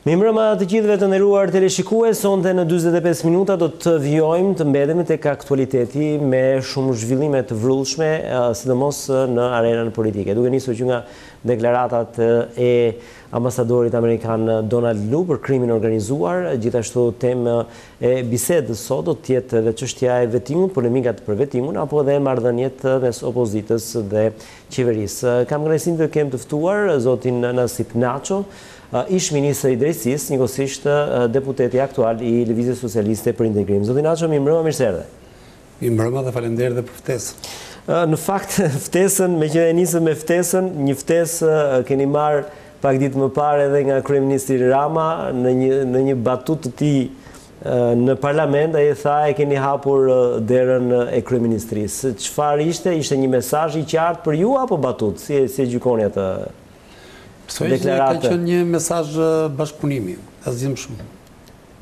Mirëmbrëma të gjithëve të nderuar teleshikues, sonte në 45 minuta do të vijojmë të mbetemi tek aktualiteti me shumë zhvillime të vrullshme, sidomos në arenën politike. Duke nisur që nga deklaratat e ambasadorit amerikan Donald Lu për krimin organizuar, gjithashtu temë e bisedës sot do të jetë edhe çështja e vetimut, polemikat për vetimun, apo edhe marrëdhëniet mes opozitës dhe qeverisë. Kam kënaqësinë të kem të ftuar zotin Nasip Naco, ish ministri i drejtësisë, njëkohësisht deputeti aktual i Lëvizjes Socialiste për Integrim. Zotin Naco, mirëmbrëma, mirë se erdhe. Mirëmbrëma dhe faleminderit dhe për ftesën. Në fakt, ftesën, me që e nisëm me ftesën, një ftesë keni marrë pak ditë më parë edhe nga kryeministri Rama në një batutë të tij në parlament, ai tha e keni hapur derën e kryeministrisë. Çfarë ishte? Ishte një mesazh i qartë për ju apo batutë? Si e gjykoni atë? Deklarate. Ka qenë një mesazh bashkëpunimi, asgjë më shumë.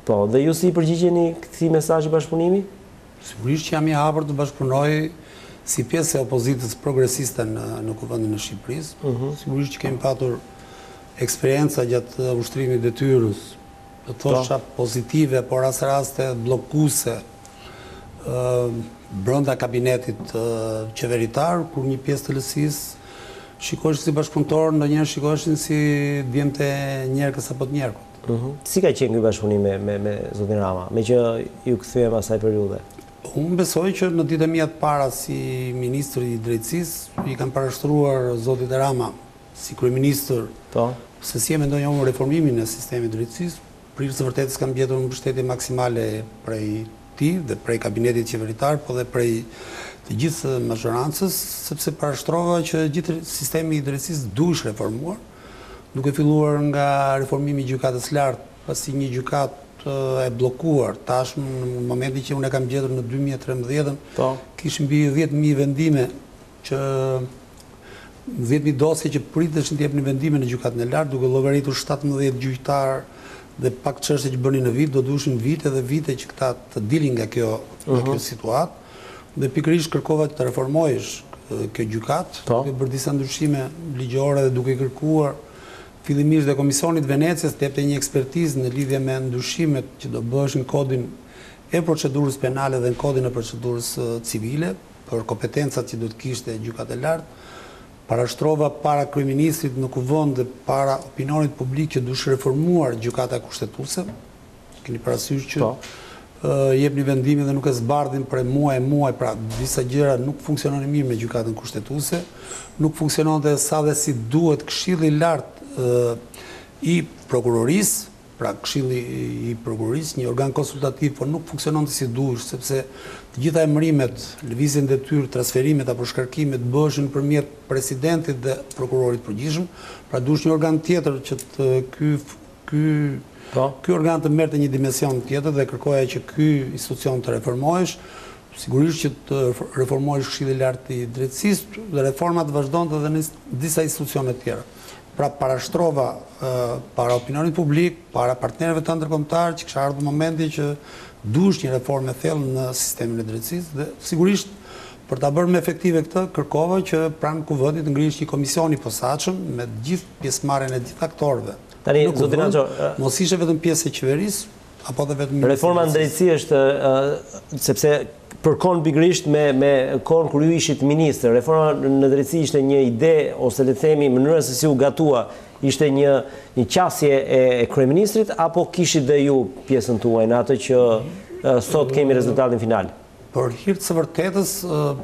Po, dhe ju si përgjigjeni këtij mesazhi bashkëpunimi? Sigurisht që jam i hapur të bashkëpunoj si pjesë e opozitës progresiste në kuvendin e Shqipërisë. Sigurisht që kemi patur eksperjenca gjatë ushtrimit detyrës, të thosha pozitive, por as raste bllokuese brenda kabinetit qeveritar, kur një pjesë të LSI-s shikohesh si bashkëpunëtor, ndonjëherë shikoheshin si djemtë njerëkës apo të njerëkut. Si ka qenë ky bashkëpunim me zotin Rama, me që ju kthyem asaj periudhe? Unë besoj që në ditët e mia të para si ministri i drejtësisë i kam parashtruar zotit Rama si kryeministër se si e mendonja unë reformimin e sistemit drejtësisë. Prirë së vërtetës kam gjetur një mbështetje maksimale prej tij dhe prej kabinetit qeveritar, po dhe prej të gjithë mazhorancës, sepse parashtrova që gjithë sistemi i drejtësisë duhet reformuar, duke filluar nga reformimi i gjykatës lartë, pasi një gjykatë e bllokuar. Tash në momentin që unë e kam gjetur në 2013, kishim mbi 10.000 vendime që 10.000 dosje që priteshin të jepnin vendime në gjykatën e lartë, duke llogaritur 17 gjyqtar dhe pak çështje që bënin në vit, do duheshin vite dhe vite që këta të dilin nga kjo situatë. Dhe pikërisht kërkova të reformojësh kjo gjykatë, duke bërë disa ndryshime ligjore dhe duke kërkuar fillimisht dhe Komisionit Venecias të jepte një ekspertizë në lidhje me ndryshimet që do bëheshin në kodin e procedurës penale dhe në kodin e procedurës civile për kompetencat që do të kishte gjykata e lartë. Parashtrova para kryeministrit në kuvend dhe para opinionit publik që duhet reformuar gjykata kushtetuese. Keni parasysh që jep një vendimi dhe nuk e zbardhin për muaj, pra disa gjëra nuk funksiononin mirë me gjykatën kushtetuese, nuk funksiononte sa dhe si duhet Këshilli i lartë i prokurorisë, pra Këshilli i prokurorisë, një organ konsultativ, por nuk funksiononte si duhet, sepse të gjitha emërimet, lëvizjen detyrë, transferimet apo shkarkimet bëheshin nëpërmjet presidentit dhe prokurorit përgjithshëm, pra duhet një organ tjetër që ky organ të merrte një dimension tjetër dhe kërkoja që ky institucion të reformohesh, sigurisht që të reformohesh Këshilli i lartë i drejtësisë dhe reformat vazhdonte edhe në disa institucione të tjera. Pra parashtrova para opinionit publik, para partnerëve të ndërkombëtar që kisha ardhur momenti që duhet një reformë e thellë në sistemin e drejtësisë dhe sigurisht për ta bërë më efektive këtë, kërkova që pranë kuvendit të ngrihesh një komision i posaçëm me gjithë pjesëmarrjen e gjithë aktorëve. Tani, zotin Naco, mos ishte vetëm pjesë e qeverisë, apo dhe vetëm reforma në drejtësi është sepse përkon pikërisht me kohën kur ju ishit ministër, reforma në drejtësi ishte një ide ose le të themi mënyra se si u gatua, ishte një qasje e kryeministrit apo kishit dhe ju pjesën tuaj në atë që sot kemi rezultatin final? Për hir të së vërtetës,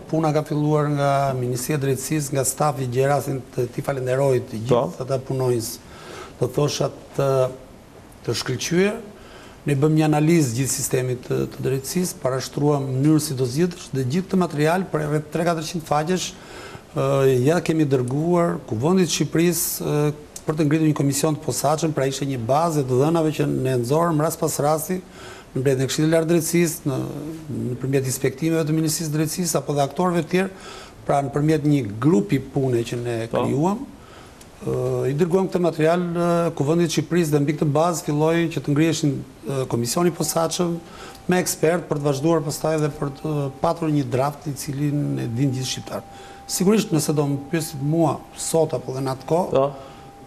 puna ka filluar nga Ministria e Drejtësisë, nga stafi i gjerasin të falenderoj të gjithë ata punonjës të thoshat të shkëlqyer. Ne bëm një analizë gjithë sistemit të drejtësisë, parashtruam mënyrën si do zgjidhesh dhe gjithë të material për rreth 300-400 faqesh ja kemi dërguar Kuvendit të Shqipërisë për të ngritur një komision të posaçëm, pra ishte një bazë të dhënave që ne nxorëm rast pas rasti në mbledhjen e Këshillit të lartë drejtësisë, nëpërmjet inspektimeve të Ministrisë së Drejtësisë apo dhe aktorëve të tjerë, pra nëpërmjet një grupi pune që ne krijuam. I dërguam këtë material Kuvendit të Shqipërisë dhe mbi këtë bazë filloi që të ngriheshin komisioni i posaçëm me ekspert për të vazhduar pastaj dhe për të patur një draft i cilin e din gjithë shqiptarët. Sigurisht nëse do më pyesit mua sot apo dhe në atë kohë,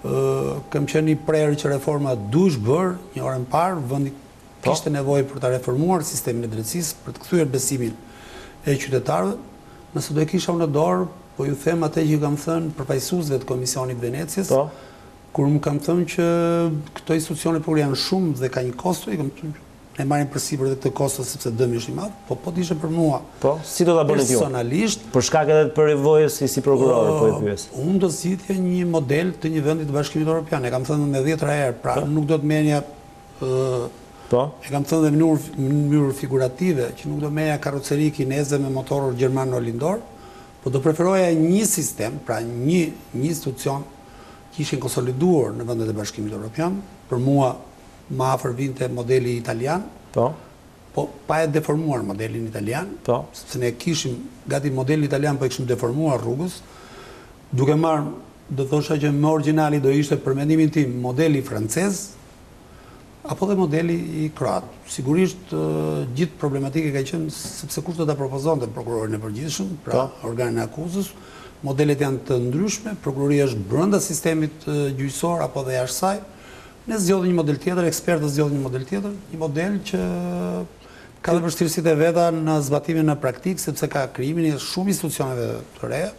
Kam qenë i prerë që reforma dush bërë, një orën parë, vendi kishte nevojë për ta reformuar sistemin e drejtësisë, për të kthyer besimin e qytetarëve. Nëse do e kisha unë në dorë, po ju them atë që kam thënë përfaqësuesve të Komisionit Venecias, kur më kam thënë që këto institucione por janë shumë dhe ka një kosto, i kam thënë ne marrim përsipër edhe këtë kosto sepse dëmi është i madh, po t'ishte për mua. Si do ta bëni ju? Personalisht, për shkak edhe të përvojës si prokuror po e pyes. Unë do zgjidhja një model të një vendi të Bashkimit Evropian. E kam thënë me 10 herë, pra nuk do të merrja e kam thënë dhe në mënyrë figurative që nuk do merrja karroceri kineze me motoror gjerman Lindor, po do preferoja një sistem, pra një institucion që ishin konsoliduar në vendet e Bashkimit Evropian. Për mua më afër vinte modeli italian, po pa e deformuar modelin italian, sepse ne kishim gati modelin italian, po e kishim deformuar rrugës, duke marrë, do thosha që më origjinali do ishte për mendimin tim modeli francez, apo dhe modeli i kroat. Sigurisht gjithë problematike ka qenë sepse kush do ta propozonte prokurorin e përgjithshëm, pra organin e akuzës, modelet janë të ndryshme, prokuroria është brenda sistemit gjyqësor apo dhe jashtë saj. Ne zgjodhim një model tjetër, ekspertët zgjodhin një model tjetër, një model që ka dhe vështirësitë e veta në zbatimin në praktikë, sepse ka krijimin e shumë institucioneve të reja.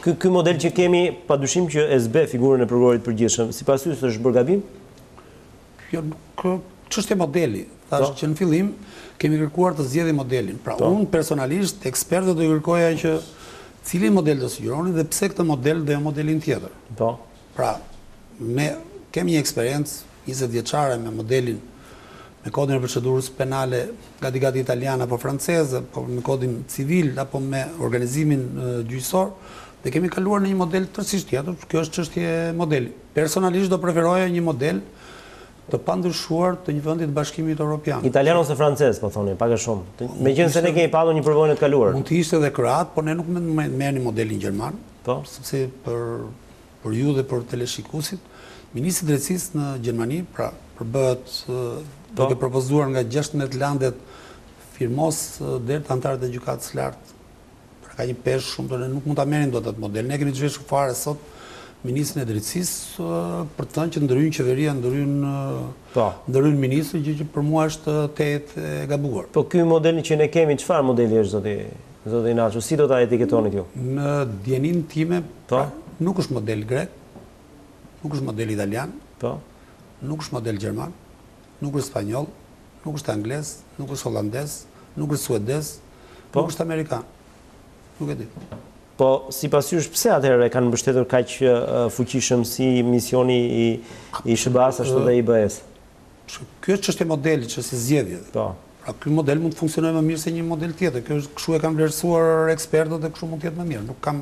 Ky model që kemi, padyshim që SB figurën e prokurorit përgjithshëm, sipas jush është bërë gabim? Jo, ç'është modeli. Thash që në fillim kemi kërkuar të zgjedhim modelin. Pra unë personalisht ekspertët do i kërkoja që cilin model do sugjeronin dhe pse këtë model dhe jo modelin tjetër. Pra me kemi një eksperiencë 20 vjeçare me modelin, me kodin e procedurës penale gati italian apo franceze, apo me kodin civil, apo me organizimin gjyqësor, dhe kemi kaluar në një model tërësisht tjetër. Kjo është çështje modeli. Personalisht do preferoja një model të pandryshuar të një vendi të Bashkimit Evropian. Italian ose francez, po thoni, pak a shumë. Megjithëse ne kemi pasur një përvojë të kaluar. Mund të ishte edhe kroat, por ne nuk merrni modelin gjerman, sepse për ju dhe për teleshikuesit, Ministri i Drejtësisë në Gjermani, pra përbëhet duke propozuar nga 16 landet firmos deri te antarët e gjykatës së lartë. Pra ka një peshë shumë të nuk mund ta merrin dot atë model. Ne kemi të zhveshur fare sot Ministrin e Drejtësisë për të thënë që ndryn qeveria, ndryn ministri, gjë që për mua është tetë e gabuar. Po ky model që ne kemi, çfarë modeli është zoti Naco? Si do ta etiketoni këtu? Në dijenin time, nuk është model grek, nuk është model italian, nuk është model gjerman, nuk është spanjoll, nuk është anglez, nuk është holandez, nuk është suedez, nuk është amerikan. Nuk e di. Po, sipas jush, pse atëherë kanë mbështetur kaq fuqishëm si misioni i SBA-s ashtu dhe i IBS? Kjo është çështje modeli, çështje zgjedhje. Pra ky model mund të funksionojë më mirë se një model tjetër. Kjo është kështu e kanë vlerësuar ekspertët dhe kështu mund të jetë më mirë. Nuk kam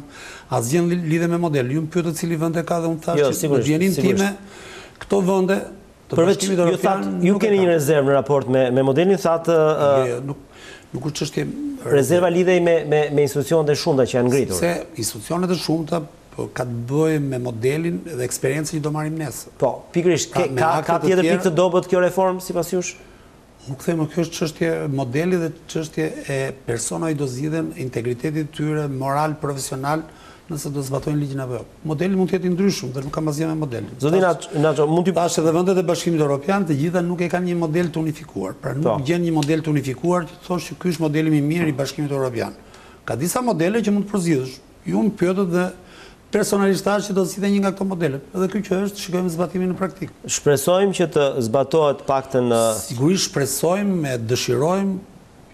asgjë lidhje me model. Ju më pyetët cili vend e ka dhe unë thash që në dijenin time këto vende të Bashkimit Evropian ju keni një rezervë në raport me modelin, thatë nuk është çështje rezerva lidhej me institucionet e shumta që janë ngritur. Se institucionet e shumta ka të bëjë me modelin dhe eksperiencën që do marrim nesër. Po, pikërisht ka tjetër pikë të dobët kjo reformë sipas jush? Nuk them, kjo është çështje modeli dhe çështje e personave do zgjidhen integritetit tyre moral, profesional, nëse do zbatojnë ligjin apo jo. Modeli mund të jetë i ndryshëm dhe nuk kam asgjë me modelin. Zoti Naco, mund të tash edhe vendet e Bashkimit Evropian të gjitha nuk e kanë një model të unifikuar. Pra nuk gjen një model të unifikuar që thosh që ky është modeli më i mirë i Bashkimit Evropian. Ka disa modele që mund të përzgjidhësh. Ju më pyetët dhe personalisht tash që do të zgjidhen një nga këto modele. Edhe ky që është, shikojmë zbatimin në praktikë. Shpresojmë që të zbatohet paktën sigurisht shpresojmë, dëshirojmë,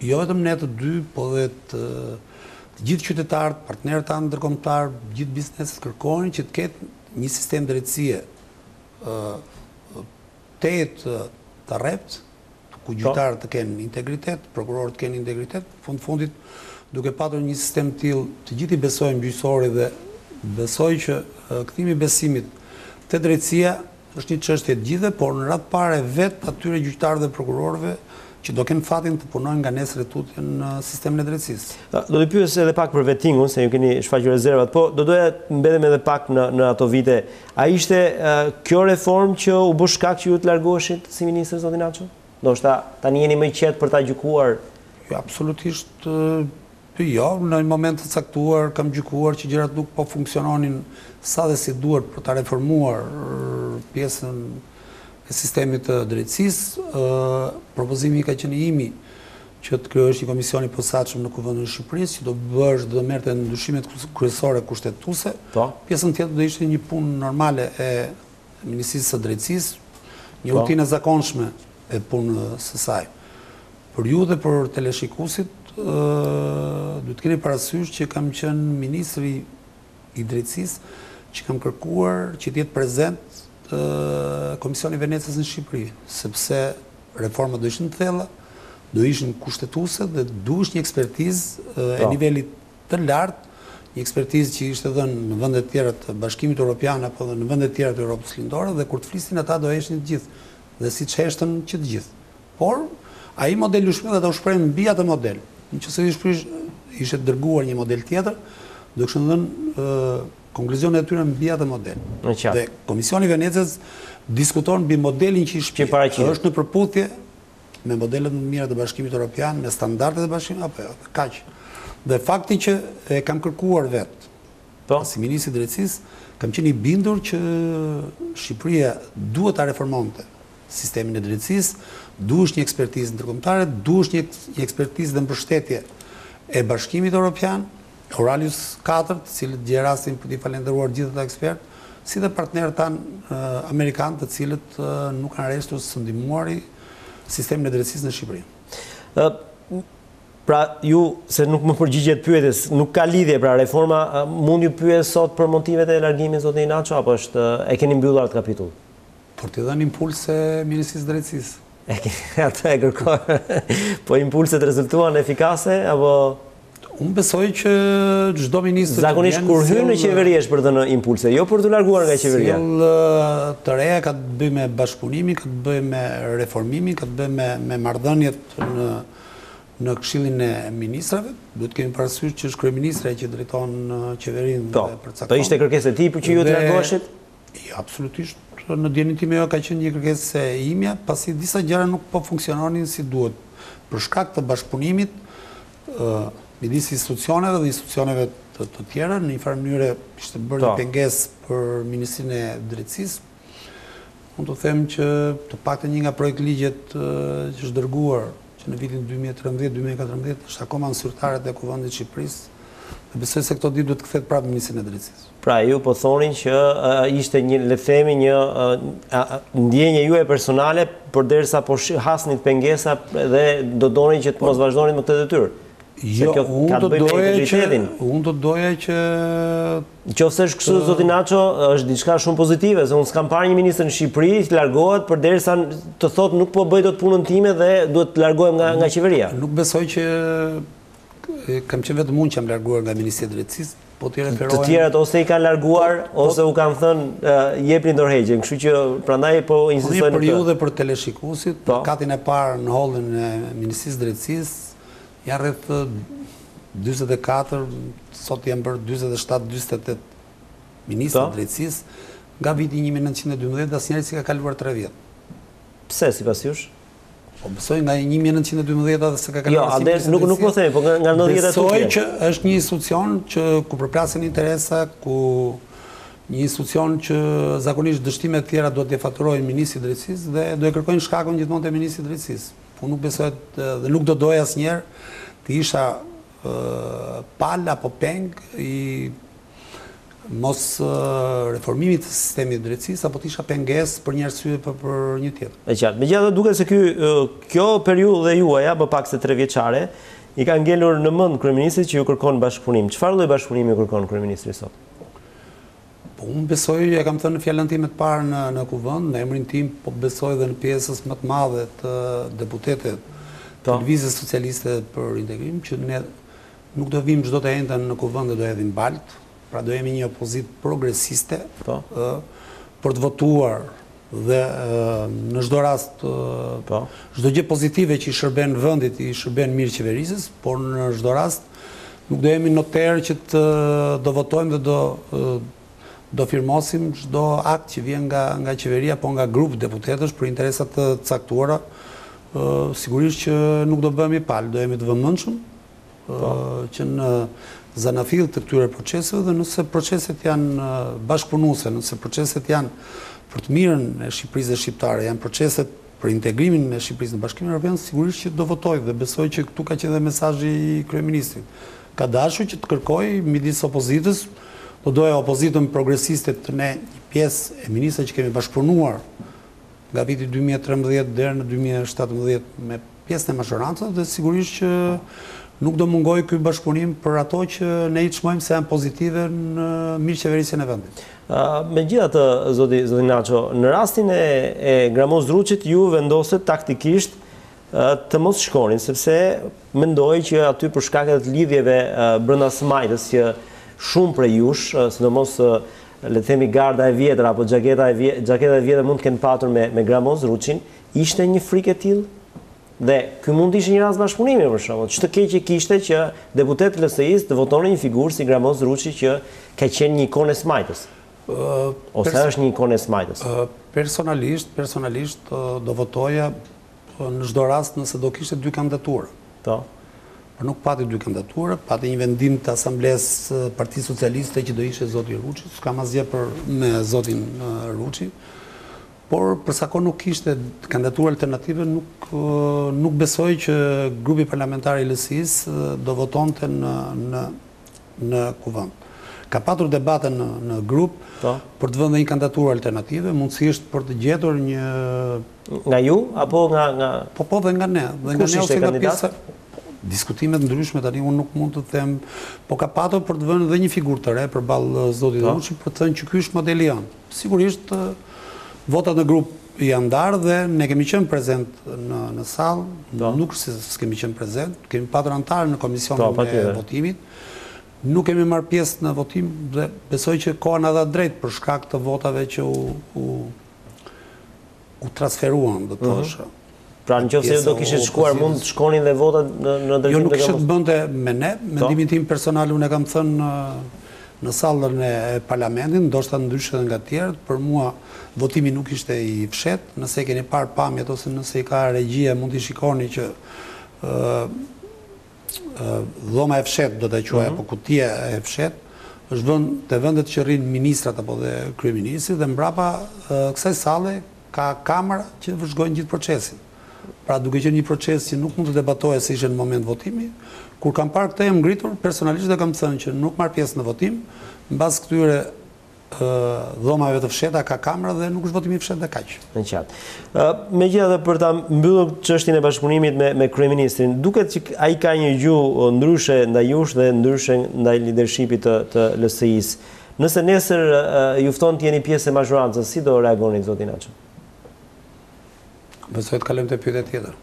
jo vetëm ne të dy, po dhe të gjithë qytetarët, partnerët tanë ndërkombëtar, gjithë bizneset kërkojnë që të ketë një sistem drejtësie të jetë të rrept, ku gjyqtarët të kenë integritet, prokurorët të kenë integritet, fundit duke patur një sistem të tillë, të gjithë i besojmë gjyqësorit dhe besoj që kthimi i besimit te drejtësia është një çështje e gjithëve, por në radhë parë vetë atyre gjyqtarëve dhe prokurorëve që do kenë fatin të punojnë nga nesër e tutje në sistemin e drejtësisë. Do të pyes edhe pak për vettingun, se ju keni shfaqur rezervat, po do doja të mbedem edhe pak në ato vite. A ishte kjo reformë që u bë shkak që ju të largoheshit si ministër, zoti Naco? Ndoshta tani jeni më i qetë për ta gjykuar? Jo, absolutisht. Jo, në moment të caktuar kam gjykuar që gjërat nuk po funksiononin sa dhe si duhet për ta reformuar pjesën e sistemit të drejtësisë. Propozimi ka qenë imi që të krijohesh një komision i posaçëm në Kuvendin e Shqipërisë, që do merrte ndryshimet kryesore kushtetuese. Pjesën tjetër do ishte një punë normale e Ministrisë së Drejtësisë, një rutinë e zakonshme e punës së saj. Për ju dhe për teleshikuesit, duhet të keni parasysh që kam qenë ministri i drejtësisë që kam kërkuar që të jetë prezent Komisioni i Venecës në Shqipëri, sepse reformat do ishin të thella, do ishin kushtetuese dhe duhesh një ekspertizë e nivelit të lartë, një ekspertizë që ishte dhënë në vende të tjera të Bashkimit Evropian apo në vende të tjera të Evropës Lindore, dhe kur të flisnin ata do heshin të gjithë, dhe siç heshtën që të gjithë. Por ai model u shpall dhe ta u shpreh mbi atë model. Nëse ishte dërguar një model tjetër, do kishin dhënë konkluzionet e tyre mbi atë model. Dhe Komisioni i Venecës diskuton mbi modelin që është në përputhje me modelet më të mira të Bashkimit Evropian, me standardet e Bashkimit, apo jo, kaq. Dhe fakti që e kam kërkuar vetë, si ministri i drejtësisë, kam qenë i bindur që Shqipëria duhet ta reformonte sistemin e drejtësisë, duhesh një ekspertizë ndërkombëtare, duhesh një ekspertizë dhe mbështetje e Bashkimit Evropian, Oralius 4, të cilët gjej rastin për t'i falendëruar gjithë ata ekspertë, si dhe partnerët tanë amerikanë, të cilët nuk kanë rrestur së ndihmuari sistemin e drejtësisë në Shqipëri. Pra ju, se nuk më përgjigjet pyetjes, nuk ka lidhje pra reforma, mund ju pyet sot për motivet e largimit zotë Naco, apo e keni mbyllur atë kapitull? Por t'i dhënë impulse Ministrisë së Drejtësisë. Atë e kërkoj. Po impulset rezultuan efikase, apo... Unë besoj që çdo ministër... Zakonisht kur hyn në qeveri është për të dhënë impulse, jo për të larguar nga qeveria. Sjellë të reja ka të bëjë me bashkëpunimin, ka të bëjë me reformimin, ka të bëjë me marrëdhëniet në Këshillin e Ministrave. Duhet kemi parasysh që është kryeministri që drejton qeverinë dhe përcakton. Po ishte kërkesë e tij për që ju të largoheshit? Jo, absolutisht. Në dijenin tim ka qenë një kërkesë e imja, pasi disa gjëra nuk po funksiononin si duhet. Për shkak të bashkëpunimit midis institucioneve dhe institucioneve të tjera, në një farë mënyrë ishte bërë një pengesë për Ministrinë e Drejtësisë. Unë të them që të paktën një nga projekt ligjet që është dërguar që në vitin 2013-2014 është akoma në zyrtarët e Kuvendit të Shqipërisë, dhe besoj se këto ditë duhet të kthehet prapë në Ministrinë e Drejtësisë. Pra ju po thonin që ishte një, le të themi, një ndjenje juaj personale përderisa po hasnit pengesa dhe do donin që të mos vazhdonit me këtë detyrë. Jo, unë të doja që... Qofse është kështu, zoti Naco, është diçka shumë pozitive, se unë s'kam parë një ministër në Shqipëri të largohet përderisa të thotë nuk po bëj dot punën time dhe duhet të largohem nga qeveria. Nuk besoj që kam qenë vetëm unë që jam larguar nga Ministria e Drejtësisë, po t'i referohem... Të tjerët ose i kanë larguar, ose u kanë thënë jepni ndorëheqjen, kështu që prandaj po insistoj në këtë. Për ju dhe për teleshikuesit, katin e parë në hollin e Ministrisë së Drejtësisë, janë rreth 44, sot janë bërë 47-48 ministrë të drejtësisë, nga viti 1912 asnjëri si ka kaluar 3 vjet. Pse sipas jush? Po besoj nga 1912 dhe se ka kaluar si ministër. Jo, nuk po them, po nga 90-të tutje. Besoj që është një institucion që ku përplasen interesa, ku një institucion që zakonisht dështimet tjera duhet t'i faturojnë ministri i drejtësisë dhe do e kërkojnë shkakun gjithmonë te ministri i drejtësisë. Unë nuk besoj dhe nuk do doja asnjëherë të isha pal apo peng i mos reformimit të sistemit të drejtësisë apo të isha pengesë për një arsye apo për një tjetër. E qartë. Megjithatë duket se kjo periudhë juaja, më pak se 3 vjeçare, i ka ngelur në mend kryeministrit që ju kërkon bashkëpunim. Çfarë lloj bashkëpunimi ju kërkon kryeministri sot? Unë besoj, e kam thënë në fjallën time të parë në kuvend, në emrin tim, po besoj dhe në pjesës më të madhe të deputetet të Lëvizjes Socialiste për Integrim, që ne nuk do vim çdo të hendën në kuvend dhe do hedhim balt, pra do jemi një opozitë progresiste për të votuar dhe në çdo rast çdo gjë pozitive që i shërben vendit, i shërben mirë qeverisjes, por në çdo rast nuk do jemi noter që do votojmë dhe do firmosim çdo akt që vjen nga qeveria apo nga grup deputetësh për interesat të caktuara. Sigurisht që nuk do bëhemi pal, do jemi të vëmendshëm që në zanafill të këtyre proceseve dhe nëse proceset janë bashkëpunuese, nëse proceset janë për të mirën e Shqipërisë dhe shqiptare, janë proceset për integrimin e Shqipërisë në Bashkimin Evropian, sigurisht që do votoj dhe besoj që këtu ka qenë dhe mesazhi i kryeministrit. Ka dashur që të kërkoj midis opozitës, do doja opozitën progresiste të ne një pjesë e ministrave që kemi bashkëpunuar nga viti 2013 deri në 2017 me pjesën e majorancës dhe sigurisht që nuk do mungoj ky bashkëpunim për ato që ne i çmojmë se janë pozitive në mirëqeverisjen e vendit. Megjithatë, zoti Naco, në rastin e Gramoz Druçit ju vendoset taktikisht të mos shkonin, sepse mendoj që aty për shkak të lidhjeve brenda smajtës që shumë prej jush, sidomos le të themi garda e vjetër apo xhaketa e vjetër mund të kenë patur me Gramoz Druçin, ishte një frikë e tillë? Dhe ky mund të ishte një rast bashkëpunimi për shembull. Ç'të keqe kishte që deputet LSI-s të votonin një figurë si Gramoz Druçi që ka qenë një ikonë e smajtës. Ose është një ikonë e smajtës. Personalisht do votoja në çdo rast nëse do kishte dy kandidatura. Po. Por nuk pati dy kandidatura, pati një vendim të Asamblesë Partisë Socialiste që do ishte zoti Ruçi, s'kam asgjë me zotin Ruçi. Por përsa kohë nuk kishte kandidaturë alternative, nuk besoj që grupi parlamentar i LSI-s do votonte në kuvend. Ka patur debate në grup për të vënë një kandidaturë alternative, mundësisht për të gjetur një... Nga ju, apo nga... Po dhe nga ne. Kush ishte kandidat? Diskutimet ndryshme tani unë nuk mund të them, po ka patur për të vënë dhe një figurë të re përballë zotit Ruçi për të thënë që ky është modeli janë. Sigurisht votat në grup janë ndarë dhe ne kemi qenë prezent në sallë, nuk se s'kemi qenë prezent, kemi patur antarë në komisionin e votimit, nuk kemi marrë pjesë në votim dhe besoj që koha na dha drejt për shkak të votave që u transferuan, do të thosha. Pra nëse do kishit shkuar, mund të shkonin dhe votat në drejtim të Gramoz? Jo, nuk kishte të bënte me ne, mendimin tim personal unë e kam thënë në sallën e parlamentit, ndoshta ndryshe nga të tjerët, për mua votimi nuk ishte i fshet, nëse keni parë pamjet ose nëse i ka regjia mund t'i shikoni që dhoma e fshet do të quaj, apo kutia e fshet, është vënë të vendet që rrinë ministrat apo dhe kryeministri dhe mbrapa kësaj salle ka kamera që vëzhgojnë gjithë procesin. Pra duke qenë një proces që nuk mund të debatohet se ishte në moment votimi, kur kam parë këtë e ngritur, personalisht dhe kam thënë që nuk marr pjesë në votim, mbas këtyre dhomave të fsheta ka kamera dhe nuk është votimi i fshehtë dhe kaq. Në qartë. Megjithatë për ta mbyllur çështjen e bashkëpunimit me kryeministrin, duket që ai ka një gjuhë ndryshe ndaj jush dhe ndryshe ndaj leadershipit të LSI-s. Nëse nesër ju fton të jeni pjesë e majorancës, si do reagoni zoti Naco? Besoj të kalojmë te pyetja tjetër.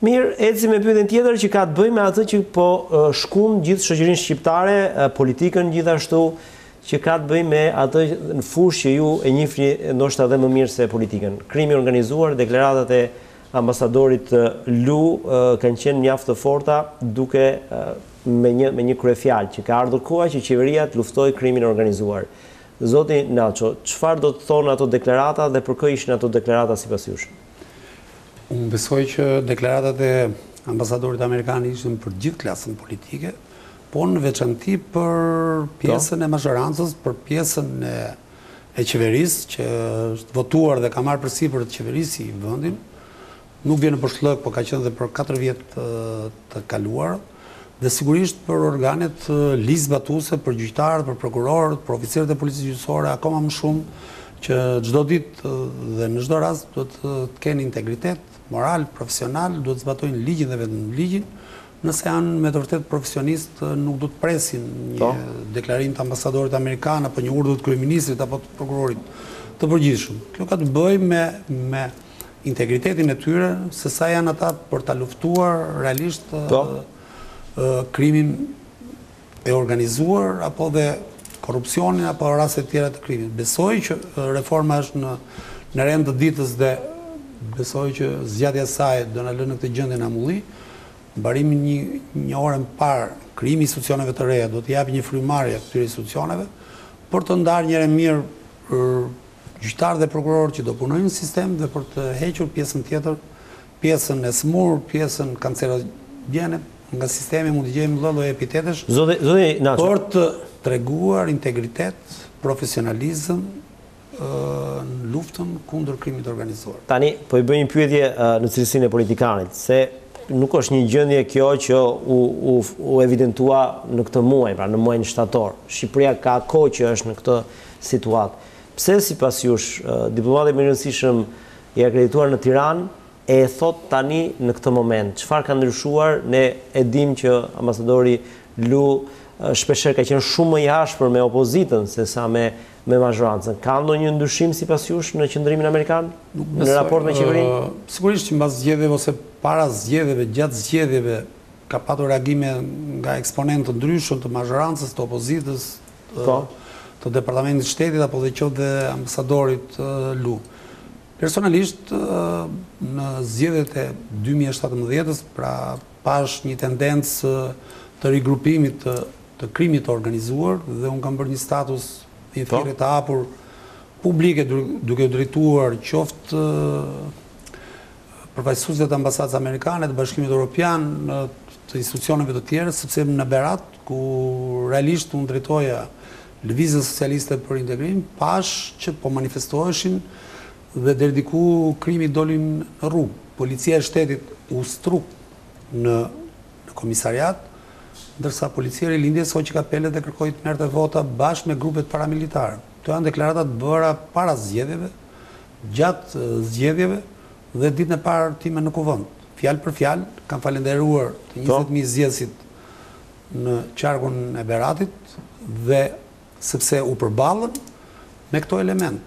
Mirë, ecim me pyetjen tjetër që ka të bëjë me atë që po shkon gjithë shoqërinë shqiptare, politikën gjithashtu, që ka të bëjë me atë në fushë që ju e njihni ndoshta edhe më mirë se politikën. Krimi organizuar, deklaratat e ambasadorit Lu kanë qenë mjaft të forta, duke me një kryefjalë që ka ardhur koha që qeveria të luftojë krimin organizuar. Zoti Naco, çfarë do të thonë ato deklarata dhe për kë ishin ato deklarata sipas jush? Unë besoj që deklaratat e ambasadorit amerikan ishin për gjithë klasën politike, po në veçanti për pjesën e majorancës, për pjesën e qeverisë që është votuar dhe ka marrë përsipër të qeverisë i vendin. Nuk vjen në përshllëk, po ka qenë dhe për 4 vjet të kaluar. Dhe sigurisht për organet ligjzbatuese, për gjyqtarët, për prokurorët, për oficerët e policisë gjyqësore, akoma më shumë që çdo ditë dhe në çdo rast duhet të kenë integritet moral, profesional, duhet të zbatojnë ligjin dhe vetëm ligjin. Nëse janë me të vërtet profesionist, nuk do të presin një deklarim të ambasadorit amerikan apo një urdhër të kryeministrit apo të prokurorit të përgjithshëm. Kjo ka të bëjë me integritetin e tyre, se sa janë ata për ta luftuar realisht krimin e organizuar apo dhe korrupsionin apo raste të tjera të krimit. Besoj që reforma është në rend të ditës dhe besoj që zgjatja e saj do na lënë në këtë gjendje namulli. Mbarimi një orë më parë, krijimi i institucioneve të reja do të japë një frymarrje këtyre institucioneve për të ndarë njëherë mirë gjyqtarë dhe prokurorë që do punojnë në sistem dhe për të hequr pjesën tjetër, pjesën e smur, pjesën kancerogene, nga sistemi mund të gjejmë lloj epitetesh për të treguar integritet, profesionalizëm në luftën kundër krimit organizuar. Tani, po i bëj një pyetje në cilësinë e politikanit, se nuk është një gjendje kjo që u evidentua në këtë muaj, pra në muajin shtator. Shqipëria ka kohë që është në këtë situatë. Pse sipas jush diplomati më i rëndësishëm i akredituar në Tiranë e thot tani në këtë moment? Çfarë ka ndryshuar? Ne e dim që ambasadori Lu shpeshherë ka qenë shumë më i ashpër me opozitën se sa me mazhorancën. Ka ndonjë ndryshim sipas jush në qendrimin amerikan në raport me qeverinë? Sigurisht që mbas zgjedhjeve ose para zgjedhjeve, gjatë zgjedhjeve ka patur reagime nga eksponentë të ndryshëm të mazhorancës, të opozitës, të Departamentit të Shtetit apo dhe qoftë ambasadorit Lu. Personalisht në zgjedhjet e 2017-s, pra pash një tendencë të rigrupimit të krimit të organizuar dhe unë kam bërë një status një thirrje të hapur publike duke drejtuar qoftë përfaqësuesve të ambasadës amerikane, të Bashkimit Evropian, të institucioneve të tjera, sepse në Berat, ku realisht unë drejtoja Lëvizjen Socialiste për Integrim, pash që po manifestoheshin dhe deri diku krimi dolin në rrugë. Policia e shtetit u struk në komisariat, ndërsa policia e Rilindjes hoqi kapelet dhe kërkoi të merrte vota bashkë me grupet paramilitare. Këto janë deklaratat bëra para zgjedhjeve, gjatë zgjedhjeve dhe ditën e parë time në kuvend. Fjalë për fjalë kam falenderuar të 20.000 zgjedhësit në qarkun e Beratit dhe sepse u përballën me këto element.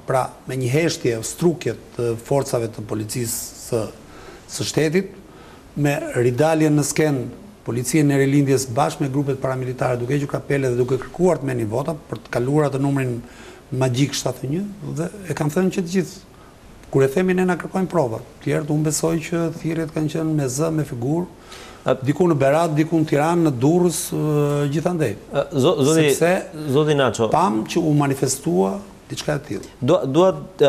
Pra, me një heshtje, strukje të forcave të policisë së shtetit, me ridaljen në skenë policinë e Rilindjes bashkë me grupet paramilitare duke hequr kapele dhe duke kërkuar të merrnin vota për të kaluar atë numrin magjik 71 dhe e kanë thënë që të gjithë. Kur e themi ne na kërkojnë prova. Tjerët unë besoj që thirrjet kanë qenë me zë, me figurë, diku në Berat, diku në Tiranë, në Durrës, gjithandej. Zoti Naco, pam që u manifestua diçka e tillë. Duat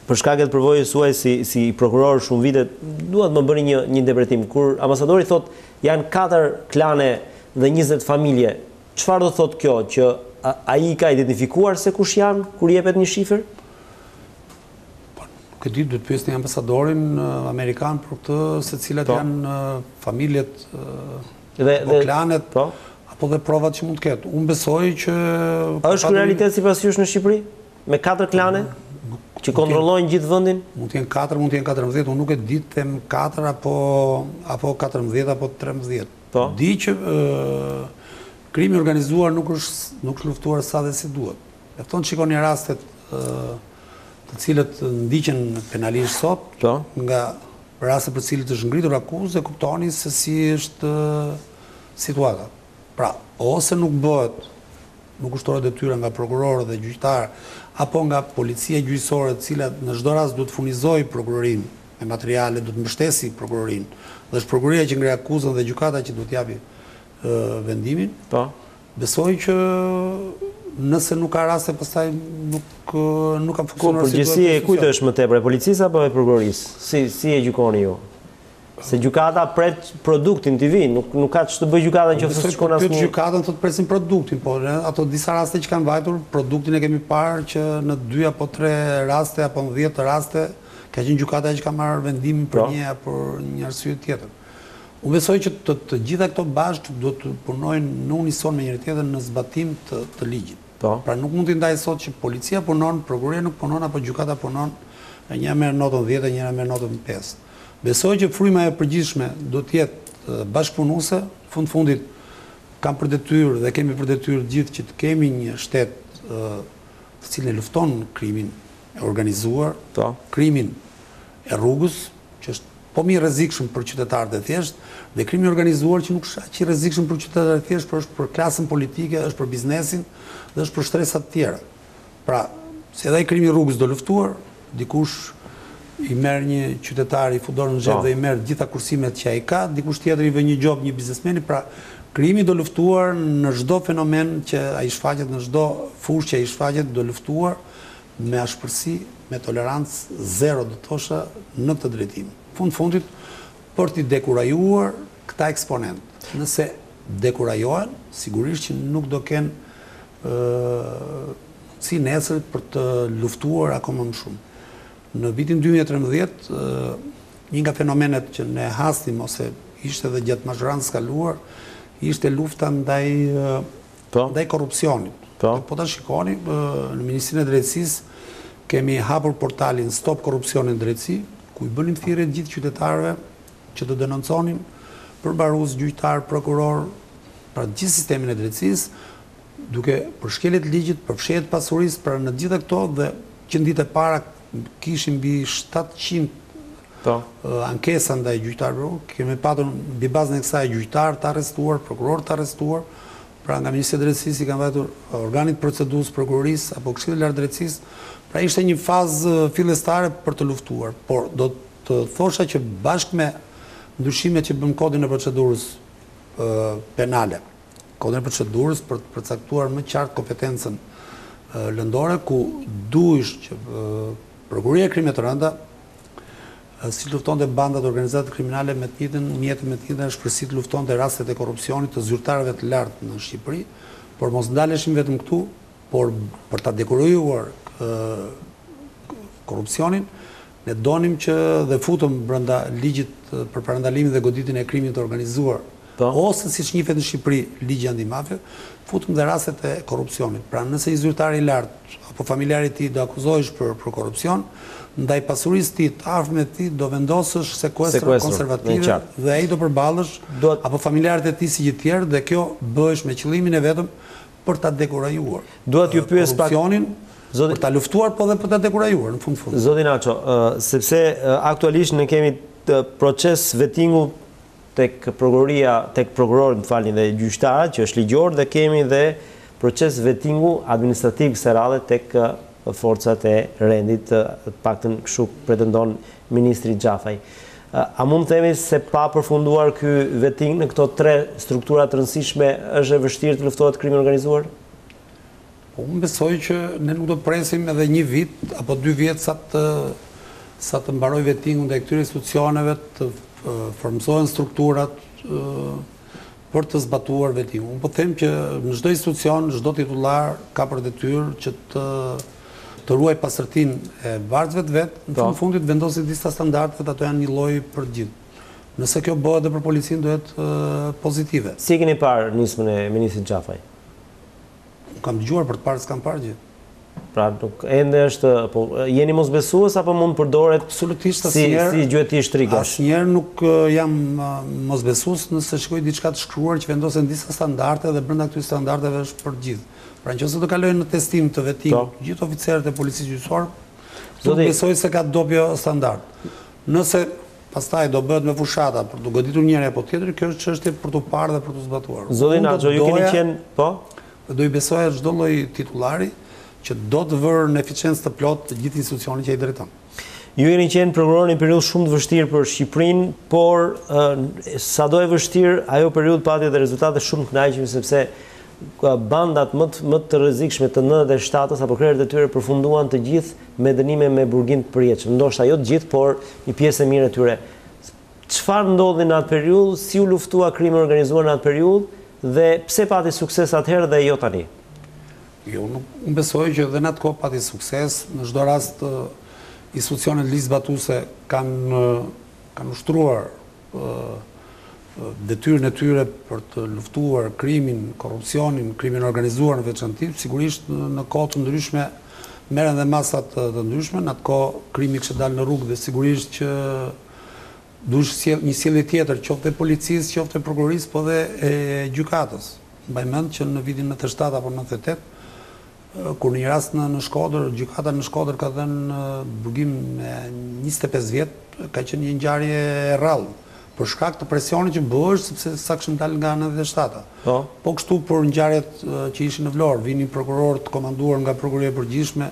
për shkak të përvojës suaj si prokuror shumë vite, duat më bëni një interpretim. Kur ambasadori thot janë 4 klane dhe 20 familje, çfarë do thot kjo? Që ai ka identifikuar se kush janë kur jepet një shifër? Nuk e di, duhet pyesni ambasadorin amerikan për këtë, se cilat janë familjet apo klanet, apo dhe provat që mund të ketë. Unë besoj që... A është realitet sipas jush në Shqipëri? Me 4 klane? Që kontrollojnë gjithë vendin? Mund të jenë 4, mund të jenë 14, unë nuk e di të them 4 apo 14 apo 13. Di që krimi organizuar nuk është luftuar sa dhe si duhet. Efton të shikoni rastet të cilët ndiqen penalisht sot, nga raste për cilët është ngritur akuzë, e kuptoni se si është situata. Pra, ose nuk bëhet, nuk ushtohet detyra nga prokurorë dhe gjyqtarë, apo nga policia gjyqësore, të cilat në çdo rast duhet furnizoj prokurorin me materiale, duhet mbështesi prokurorin, dhe është prokuroria që ngre akuzën dhe gjykata që duhet japi vendimin. Besoj që nëse nuk ka raste, pastaj nuk ka funksionuar si duhet. Përgjithësia e kujt është më tepër, e policisë apo e prokurorisë? Si e gjykoni ju? Se gjykata pret produktin të vi, nuk ka që të bëj gjykata në që fësë shkon asë një... Gjykatën të presin produktin, po ato disa raste që kanë vajtur, produktin e kemi parë që në 2 apo 3 raste, apo në 10 raste, ka qenë gjykata që ka marrë vendimin për një apo një arsye tjetër. Unë besoj që të gjitha këto bashkë do të punojnë në unison me njëri tjetër në zbatim të ligjit. Pra nuk mund të ndaj sot që policia punon, prokuroria nuk punon, apo gjykata punon, njëra merr notën 10 e njëra merr notën 5. Besoj që fryma e përgjithshme do të jetë bashkëpunuese, fundit kam për detyrë dhe kemi për detyrë gjithë që të kemi një shtet të cilin e lufton krimin e organizuar, krimin e rrugës, që është po më i rrezikshëm për qytetarët e thjeshtë, dhe krimi i organizuar që nuk është aq i rrezikshëm për qytetarët e thjeshtë, por është për klasën politike, është për biznesin dhe është për shtresat të tjera. Pra, se edhe ai krimi i rrugës do luftuar, dikush i merr një qytetar, i fut dorën në xhep dhe i merr gjitha kursimet që ai ka, dikush tjetër i vë një job një biznesmeni, pra krimi do luftuar në çdo fenomen që ai shfaqet, në çdo fushë që ai shfaqet, do luftuar me ashpërsi, me tolerancë zero, do thosha, në këtë drejtim. Fundit, për t'i dekurajuar këta eksponent, nëse dekurajohen, sigurisht që nuk do kenë si nesër për të luftuar akoma më shumë. Në vitin 2013, një nga fenomenet që ne hastim, ose ishte dhe gjatë mazhorantës kaluar, ishte lufta ndaj korrupsionit. Po ta shikoni, në Ministrinë e Drejtësisë kemi hapur portalin Stop Korrupsionin Drejtësi, ku i bënim thirrje gjithë qytetarëve që të denonconin përmbarues, gjyqtar, prokuror, pra gjithë sistemin e drejtësisë, duke për shkeljet e ligjit, për fshehjet pasurisë, pra në gjitha këto, dhe që ditë e para kishim mbi 700 ankesa ndaj gjyqtarëve. Kemi patur mbi bazën e kësaj gjyqtar të arrestuar, prokuror të arrestuar, pra nga Ministria e Drejtësisë i kanë vajtur organit procedues, prokurorisë apo Këshilli i Lartë Drejtësisë. Pra ishte një fazë fillestare për të luftuar, por do të thosha që bashkë me ndryshimet që bëm kodin e procedurës penale, kodin e procedurës për të përcaktuar më qartë kompetencën lëndore, ku duhesh që prokuria e krimeve të rënda si luftonte bandat organizate kriminale me të njëjtën mjetë me të njëjtën shprehësi të luftonte rastet e korrupsionit të zyrtarëve të lartë në Shqipëri, por mos ndaleshim vetëm këtu, por për ta dekuruar korrupsionin, ne donim që dhe futëm brenda ligjit për parandalimin dhe goditjen e krimit të organizuar, ose siç njihet në Shqipëri ligji antimafia, futëm dhe rastet e korrupsionit. Pra nëse një zyrtar i lartë apo familjari i tij do akuzohesh për korrupsion, ndaj pasurisë tij të afërme të tij do vendosësh sekuestër konservative dhe ai do përballesh apo familjarët e tij si gjithë tjerë, dhe kjo bëhesh me qëllimin e vetëm për ta dekurajuar. Duhet ju pyes pak korrupsionin, për ta luftuar, po dhe për ta dekurajuar në fund. Zoti Naco, sepse aktualisht ne kemi proces vettingu tek prokuroria, tek prokurori, më falni, dhe gjyqtarët, që është ligjor, dhe kemi dhe proces vettingu administrativ kësaj radhe tek forcat e rendit, paktën kështu pretendon ministri Xhafaj. A mund të themi se pa përfunduar ky vetting në këto tre struktura të rëndësishme është e vështirë të luftohet krimi organizuar? Unë besoj që ne nuk do të presim edhe një vit apo 2 vjet sa të mbaroj vettingu ndaj këtyre institucioneve, të formësohen strukturat për të zbatuar vettingun. Unë po them që në çdo institucion, çdo titullar ka për detyrë që të ruaj pastërtinë e varësve të vet, në fundit vendosi disa standarde dhe ato janë një lloj për gjithë. Nëse kjo bëhet edhe për policinë, do jetë pozitive. Si keni parë nismën e ministrit Xhafaj? Kam dëgjuar për të parë, s'kam parë gjithë. Pra nuk ende është, po jeni mosbesues apo mund përdoret absolutisht si gjueti shtrikash? Asnjëherë nuk jam mosbesues nëse shikoj diçka të shkruar që vendosen disa standarde dhe brenda këtyre standardeve është për gjithë. Pra nëse do kalojnë në testim të vettingut gjithë oficerët e policisë gjyqësore, do besoj se ka dobjo standard. Nëse pastaj do bëhet me fushata për të goditur njëri apo tjetri, kjo është çështje për të parë dhe për të zbatuar. Zoti Naco, ju keni qenë, po? Do i besoja çdo lloj titullari që do të vërë në eficiencë të plot të gjithë institucionit që ai drejton. Ju keni qenë prokuror në një periudhë shumë të vështirë për Shqipërinë, por sado e vështirë, ajo periudhë pati dhe rezultate shumë të kënaqshme, sepse bandat më të rrezikshme të 97-s apo krerët e tyre përfunduan të gjithë me dënime me burgim të përjetshëm. Ndoshta jo të gjithë, por një pjesë e mirë e tyre. Çfarë ndodhi në atë periudhë? Si u luftua krimi organizuar në atë periudhë? Dhe pse pati sukses atëherë dhe jo tani? Jo, unë besoj që dhe në atë kohë pati sukses. Në çdo rast institucionet ligjzbatuese kanë ushtruar detyrën e tyre për të luftuar krimin, korrupsionin, krimin organizuar në veçantë. Sigurisht në kohë të ndryshme merren dhe masat të ndryshme. Në atë kohë krimi kishte dalë në rrugë dhe sigurisht që duhet një sjellje tjetër, qoftë e policisë, qoftë e prokurorisë, po dhe e gjykatës. Mbaj mend që në vitin 97 apo 98, kur në një rast në Shkodër, gjykata në Shkodër ka dhënë burgim me 25 vjet, ka qenë një ngjarje e rrallë, për shkak të presionit që bëhesh, sepse sa kishin dalë nga 97-a. Po kështu për ngjarjet që ishin në Vlorë, vinin prokurorë të komanduar nga prokuroria e përgjithshme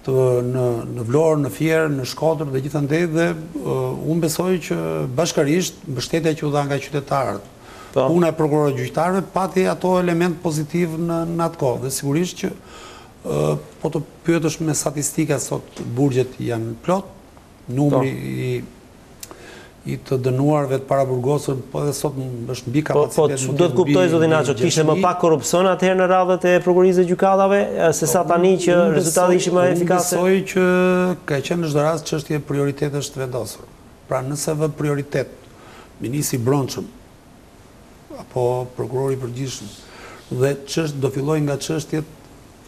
në Vlorë, në Fier, në Shkodër dhe gjithandej, dhe unë besoj që bashkërisht mbështetja që u dha nga qytetarët, puna e prokurorëve gjyqtarëve pati ato element pozitiv në atë kohë, dhe sigurisht që po të pyetësh me statistika sot burgjet janë plot, numri i të dënuarve të paraburgosur, po edhe sot është mbi kapacitet. Po, do të kuptoj, zoti Naco, kishte më pak korrupsion atëherë në radhët e prokurisë dhe gjykatave, se sa tani që rezultati ishin më efikase? Unë besoj që ka qenë në çdo rast çështje prioritetesh të vendosur. Pra nëse vë prioritet ministri i brendshëm apo prokurori i përgjithshëm dhe do filloj nga çështjet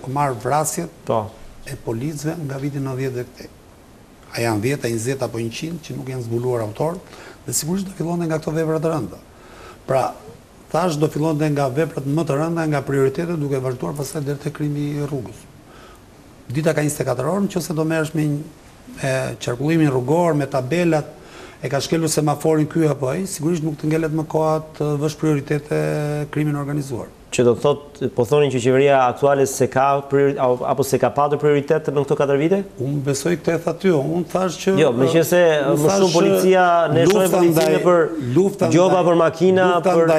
o marr vrasjet e policëve nga viti 90 dhe këtej. A janë 10, 20 apo 100 që nuk janë zbuluar autor, dhe sigurisht do fillonte nga këto vepra të rënda. Pra, thash do fillonte nga veprat më të rënda, nga prioritetet, duke vazhduar pastaj deri te krimi i rrugës. Dita ka 24 orë, nëse do merresh me qarkullimin rrugor, me tabelat, e ka shkelur semaforin ky apo ai, sigurisht nuk të ngelet më koha të vësh prioritete krimin organizuar. Që do të thotë, po thonin që qeveria aktuale se ka apo se ka patur prioritet në këto 4 vite? Unë besoj këtë e tha ty, unë thash që... Jo, me që se më shumë policia, ne shohim policinë për gjoba, për makina, për...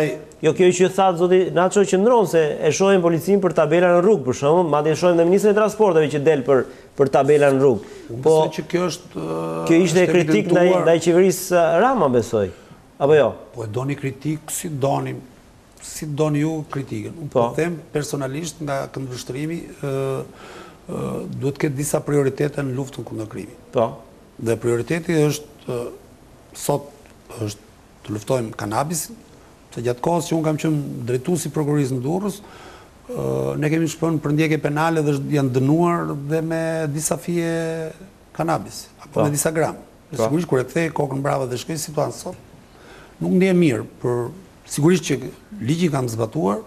Jo, kjo që thatë, zoti Naco, që ndronë se e shohim policinë për tabela në rrugë, për shumë, madje shohim dhe ministrin e transporteve që del për tabela në rrugë. Unë besoj që kjo është... Kjo ishte kritik ndaj qeverisë Rama, besoj, apo jo? Po e doni kritik, si doni ju kritikën. Unë po them personalisht nga këndvështrimi duhet ketë disa prioritete në luftën kundër krimit. Po. Dhe prioriteti është sot është të luftojmë kanabisin, se gjatë kohës që unë kam qenë drejtuesi i prokurisë në Durrës, ne kemi shpënë për ndjekje penale dhe janë dënuar dhe me disa fije kanabis, apo me disa gram. Sigurisht kur e kthej kokën brava dhe shkoj situatën sot, nuk ndihem mirë, për sigurisht që ligjin kam zbatuar,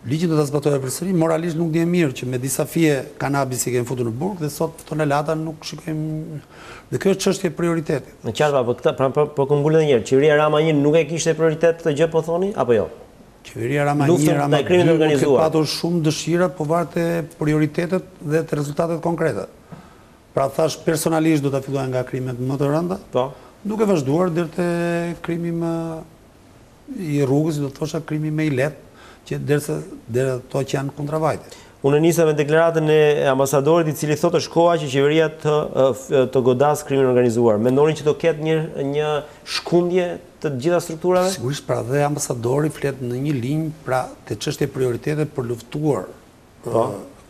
ligjin do ta zbatoj përsëri, moralisht nuk ndihem mirë që me disa fije kanabis i kemi futur në burg dhe sot tonelata nuk shikojmë. Dhe kjo është çështje prioriteti. Në qartë, po këmbullet një herë, qeveria Rama 1 nuk e kishte prioritet të gjë, po thoni, apo jo? Qeveria Rama 1, Rama 2 nuk e patur shumë dëshira, po varet e prioritetet dhe të rezultatet konkrete. Pra thash personalisht do ta filloj nga krimet më të rënda, duke vazhduar deri te krimi i rrugës, do të thosha krimi më i lehtë, që deri ato që janë kundravajtje. Unë nisa me deklaratën e ambasadorit i cili thotë është koha që qeveria të godas krimin organizuar. Mendoni që do ketë një shkundje të gjitha strukturave? Sigurisht, pra dhe ambasadori flet në një linjë, pra të çështje prioritete për luftuar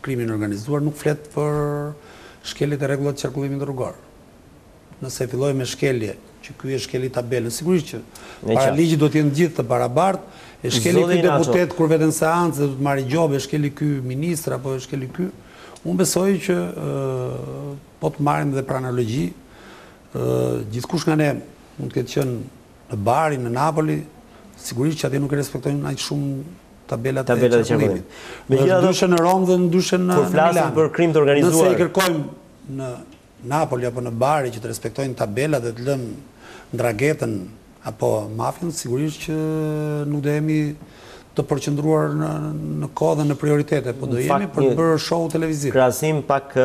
krimin organizuar, nuk flet për shkeljet e rregullat të qarkullimit rrugor. Nëse filloj me shkelje, që ky është shkelje tabelën, sigurisht që para ligjit do të jenë gjithë të barabartë. E shkeli ky deputet kur veten seancë dhe do të marrë gjobë, e shkeli ky ministër apo e shkeli ky. Unë besoj që po të marrim dhe për analogji, gjithkush nga ne mund të ketë qenë në Bari, në Napoli, sigurisht që atje nuk e respektojnë aq shumë tabelat e qarkullimit. Ndryshe në Rom dhe ndryshe në Milan. Kur flasim për krim të organizuar. Nëse i kërkojmë në Napoli apo në Bari që të respektojnë tabelat dhe të lënë ndragetën apo mafjën, sigurisht që nuk do jemi të përqendruar në kohë dhe në prioritete, po do jemi për të bërë show televiziv. Krahasim pak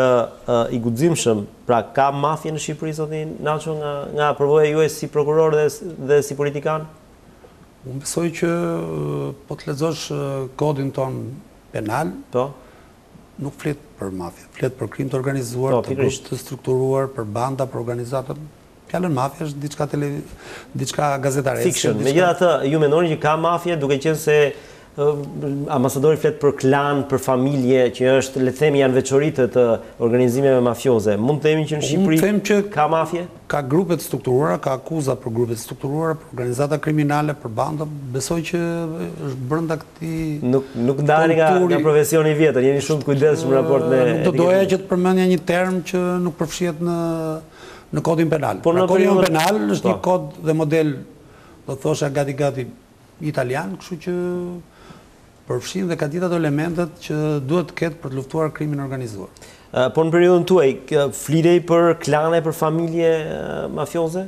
i guximshëm, pra ka mafje në Shqipëri, zoti Naco, nga përvoja juaj si prokuror dhe si politikan? Unë besoj që po të lexosh kodin ton penal, nuk flet për mafje, flet për krim të organizuar, të strukturuar, për banda, për organizatat. Fjalën mafja është diçka gazetareske. Fiction. Megjithatë, ju mendoni që ka mafje, duke qenë se ambasadori flet për klan, për familje, që është, le të themi, janë veçoritë të organizimeve mafioze. Mund të themi që në Shqipëri ka mafje? Ka grupe të strukturuara, ka akuza për grupe të strukturuara, për organizata kriminale, për banda. Besoj që është brenda këtij. Nuk ndani nga profesioni i vjetër, jeni shumë të kujdesshëm në raport me. Nuk do doja që të përmendja një term që nuk përfshihet në kodin penal. Kodin penal është një kod dhe model, do thosha gati italian, kështu që përfshin dhe ka gjithë ato elementet që duhet të ketë për të luftuar krimin organizuar. Po në periudhën tuaj, flitej për klane, për familje mafioze?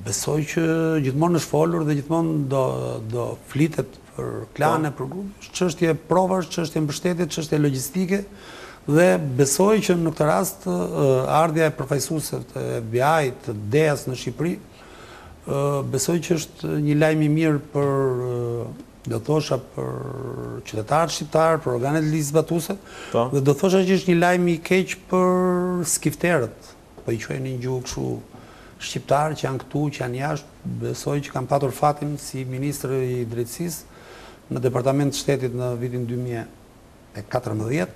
Besoj që gjithmonë është folur dhe gjithmonë do flitet për klane, për grupe. Çështje provash, çështje mbështetje, çështje logjistike. Dhe besoj që në këtë rast ardhja e përfaqësuesve të FBI-t, të DEA-s në Shqipëri, besoj që është një lajm i mirë për, do thosha, për qytetarët shqiptar, për organet ligjzbatuese, dhe do thosha që është një lajm i keq për skifterët, po i quajnë një gjuhë kështu shqiptarë që janë këtu, që janë jashtë, besoj që kam patur fatin si Ministri i Drejtësisë në Departament të Shtetit në vitin 2014,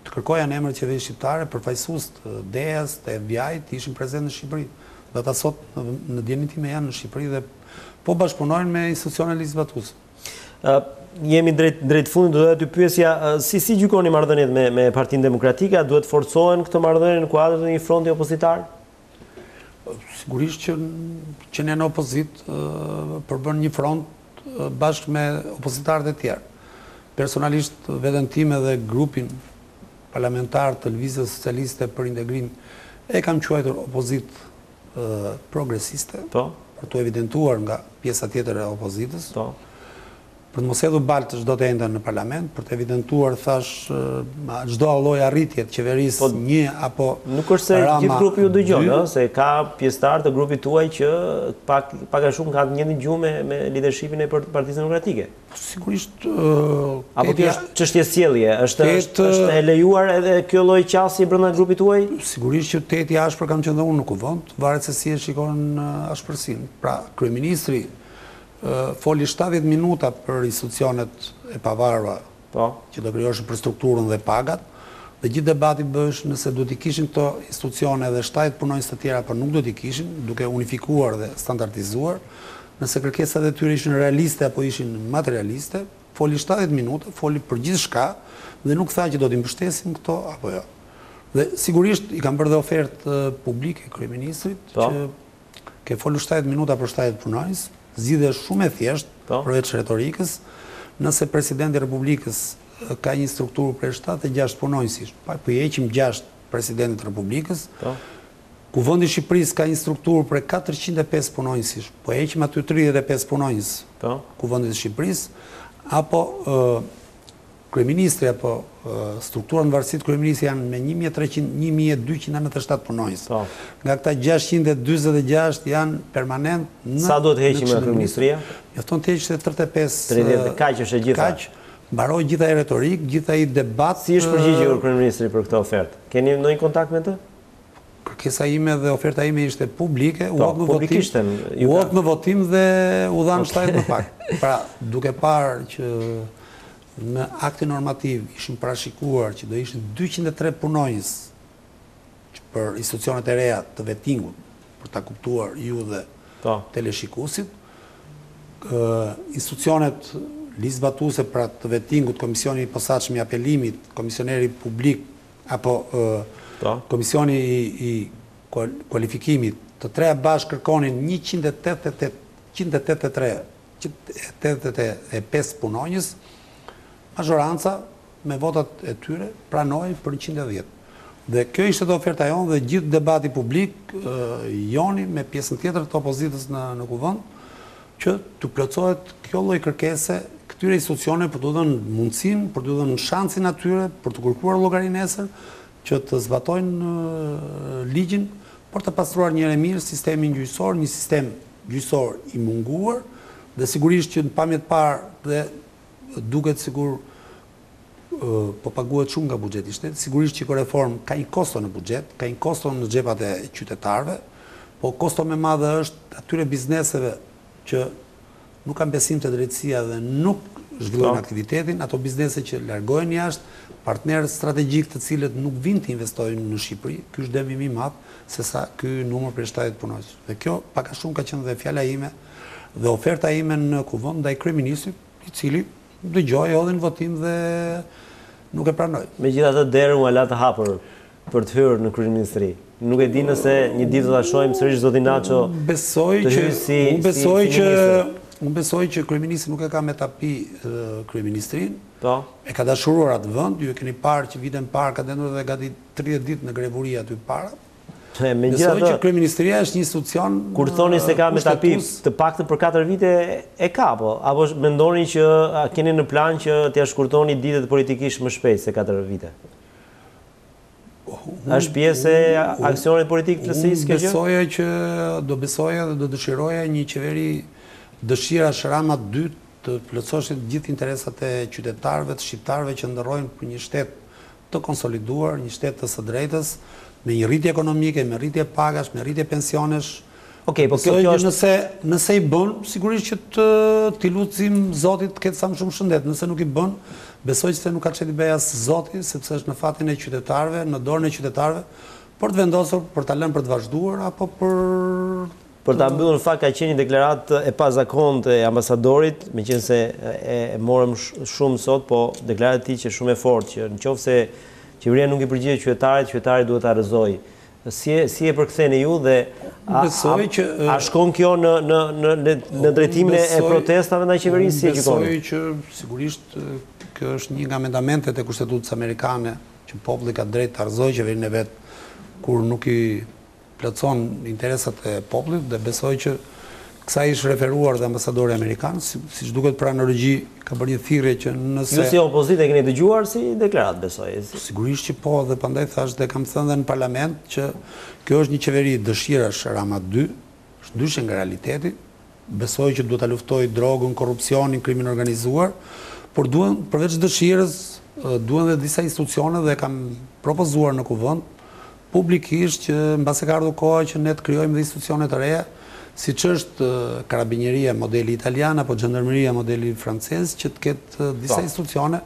të kërkoja në emër të qeverisë shqiptare përfaqësues të DEA-s, të FBI-t të ishin prezent në Shqipëri. Dhe ata sot në dijenin time janë në Shqipëri dhe po bashkëpunojnë me institucionet ligjzatuese. Jemi drejt fundit, do të pyesja si gjykoni marrëdhëniet me Partinë Demokratike, duhet forcohen këto marrëdhënie në kuadër të një fronti opozitar? Sigurisht që ne në opozit përbën një front bashkë me opozitarët e tjerë. Personalisht veten time dhe grupin parlamentar të Lëvizjes Socialiste për Integrim e kam quajtur opozit progresiste, për të evidentuar nga pjesa tjetër e opozitës, për të mos hedhur balë të çdo të ende në parlament, për të evidentuar, thash, çdo lloj arritje të qeverisë një apo nuk është se gjithë grupi ju dëgjon, se ka pjesëtar të grupit tuaj që pak a shumë kanë një dëgjume me leadershipin e Partisë Demokratike. Sigurisht apo kjo është çështje sjellje, është e lejuar edhe kjo lloj qasje brenda grupit tuaj? Sigurisht që teti ashpër kam qenë unë në kuvend, varet se si e shikon ashpërsinë. Pra, kryeministri foli 70 minuta për institucionet e pavarura që do krijoheshin për strukturën dhe pagat, dhe gjithë debati bësh nëse do t'i kishin këto institucione dhe 70 punonjës të tjera, por nuk do t'i kishin, duke unifikuar dhe standardizuar, nëse kërkesat e tyre ishin realiste apo ishin materialiste, foli 70 minuta, foli për gjithë shka, dhe nuk tha që do t'i mbështesim këto apo jo. Dhe sigurisht i kam bërë dhe ofertë publike kryeministrit, që ke folu 70 minuta për 70 punonjës, zgjidhje shumë e thjeshtë, përveç retorikës, nëse presidenti i Republikës ka një strukturë për 76 punonjësish, po i heqim 6 presidentit të Republikës, Kuvendi i Shqipërisë ka një strukturë për 405 punonjësish, po e heqim aty 35 punonjës Kuvendit të Shqipërisë, apo kryeministri apo struktura në varësi të kryeministrit janë me 1297 punonjës. Nga këta 646 janë permanent në... Sa do të heqim nga kryeministria? Mjafton të heqë 35... 30, kaq është e gjitha? Kaq, mbaroj gjitha e retorik, gjitha i debat... Si është përgjigjur kryeministri për këtë ofertë? Keni ndonjë kontakt me të? Kërkesa ime dhe oferta ime ishte publike, u hop në votim dhe u dhanë 7 më pak. Pra, duke parë që në akti normativ ishin parashikuar që do ishin 203 punonjës për institucionet e reja të vettingut, për ta kuptuar ju dhe teleshikuesit, institucionet ligjzatuese pra të vettingut, Komisioni i Posaçëm i Apelimit, Komisioneri Publik apo Komisioni i Kualifikimit, të treja bashkë kërkonin 185 punonjës, majoranca me votat e tyre pranoi për 110. Dhe kjo ishte oferta jonë dhe gjithë debati publik joni me pjesën tjetër të opozitës në kuvend, që të plotësohet kjo lloj kërkese këtyre institucione për të dhënë mundësinë, për të dhënë shansin atyre, për të kërkuar llogarinë nesër, që të zbatojnë ligjin, por të pastruar një herë mirë sistemin gjyqësor, një sistem gjyqësor i munguar, dhe sigurisht që në pamje të parë dhe duket sigur po paguhet shumë nga buxheti i shtetit, sigurisht që kjo reformë ka një kosto në buxhet, ka një kosto në xhepat e qytetarëve, po kosto më madhe është atyre bizneseve që nuk kanë besim te drejtësia dhe nuk zhvillojnë aktivitetin, ato biznese që largohen jashtë, partnerët strategjik të cilët nuk vinë të investojnë në Shqipëri, ky është dëmi më i madh se sa ky numër për 70 punonjës. Dhe kjo pak a shumë ka qenë dhe fjala ime dhe oferta ime në kuvend ndaj kryeministrit, i cili dëgjoi edhe në votim dhe nuk e pranoi. Megjithatë derën u la të hapur për të hyrë në kryeministri. Nuk e di nëse një ditë do ta shohim sërish zotin Naco. Unë besoj që kryeministri nuk e ka me tapi kryeministrin. E ka dashuruar atë vend, ju e keni parë që vitën parë ka dendur dhe gati 30 ditë në grevuri aty para. Besoj që kryeministria është një institucion... Kur thoni se ka me tapi, të paktën për 4 vite e ka, apo mendoni që keni në plan që t'ja shkurtoni ditët politikisht më shpejt se 4 vite? Është pjesë e aksionit politik të sisë kjo gjë? Do besoja dhe do dëshiroja një qeveri dëshira Sharama 2 të plotësoshin gjithë interesat e qytetarëve, të shqiptarëve që ndërrojnë për një shtet të konsoliduar, një shtet të së drejtës, me një rritje ekonomike, me rritje pagash, me rritje pensionesh. Okej, po kjo është nëse i bën, sigurisht që t'i lutsim Zotit të ketë sa më shumë shëndet. Nëse nuk i bën, besoj që se nuk ka çeti beja Zoti, sepse është në fatin e qytetarëve, në dorën e qytetarëve, për të vendosur, për ta lënë për të vazhduar apo për ta mbyllur. Në fakt ka qenë një deklaratë e pazakontë e ambasadorit, meqense e morëm shumë sot, po deklarata e tij që shumë e fortë, që nëse qeveria nuk i përgjigjet qytetarit, qytetari duhet ta rrezojë. Si e përktheni ju dhe a shkon kjo në drejtimin e protestave ndaj qeverisë, si e gjykoni? Besoj që sigurisht kjo është një nga amendamentet e Kushtetutës amerikane, që populli ka drejt të argëzojë qeverinë e vet kur nuk i plotson interesat e popullit, dhe besoj që kësaj është referuar dhe ambasadori amerikan, siç duket pra në regji ka bërë një thirrje që nëse... Ju si opozitë e keni dëgjuar si deklaratë, besoj? Sigurisht që po, dhe prandaj thash dhe kam thënë dhe në parlament që kjo është një qeveri dëshirash Rama 2, është ndryshe nga realiteti, besoj që duhet ta luftojë drogën, korrupsionin, krimin organizuar, por duhen përveç dëshirës, duhen dhe disa institucione dhe kam propozuar në kuvend publikisht që mbase ka ardhur koha që ne të krijojmë dhe institucione të reja, siç është karabinjeria modeli italian apo gjendarmeria modeli francez, që të ketë disa institucione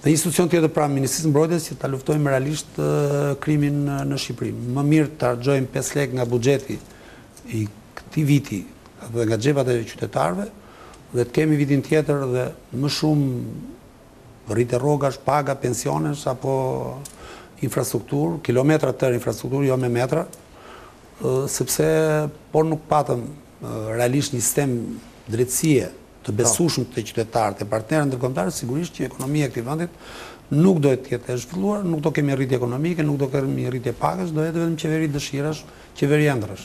dhe institucion tjetër pra Ministrisë Mbrojtjes që ta luftojmë realisht krimin në Shqipëri. Më mirë të harxojmë 5 lekë nga buxheti i këtij viti dhe nga xhepat e qytetarëve dhe të kemi vitin tjetër dhe më shumë rritje rrogash, paga, pensionesh apo infrastrukturë, kilometra të tërë infrastrukturë, jo me metra, sepse por nuk patëm realisht një sistem drejtësie të besueshëm të qytetarët e partnerët ndërkombëtar, sigurisht që ekonomia e këtij vendit nuk do të jetë e zhvilluar, nuk do kemi rritje ekonomike, nuk do kemi rritje pagësh, do jetë vetëm qeveri dëshirash, qeveri ëndrrash.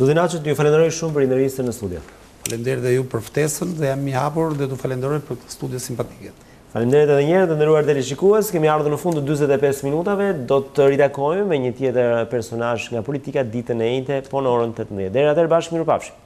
Zoti Naco, ju falenderoj shumë për intervistën në studio. Faleminderit dhe ju për ftesën dhe jam i hapur dhe ju falenderoj për këtë studio simpatike. Faleminderit edhe një herë, të nderuar teleshikues, kemi ardhur në fund të 45 minutave, do të ritakojmë me një tjetër personazh nga politika ditën e njëjtë, po në orën 18. Deri atëherë bashkë, mirupafshim.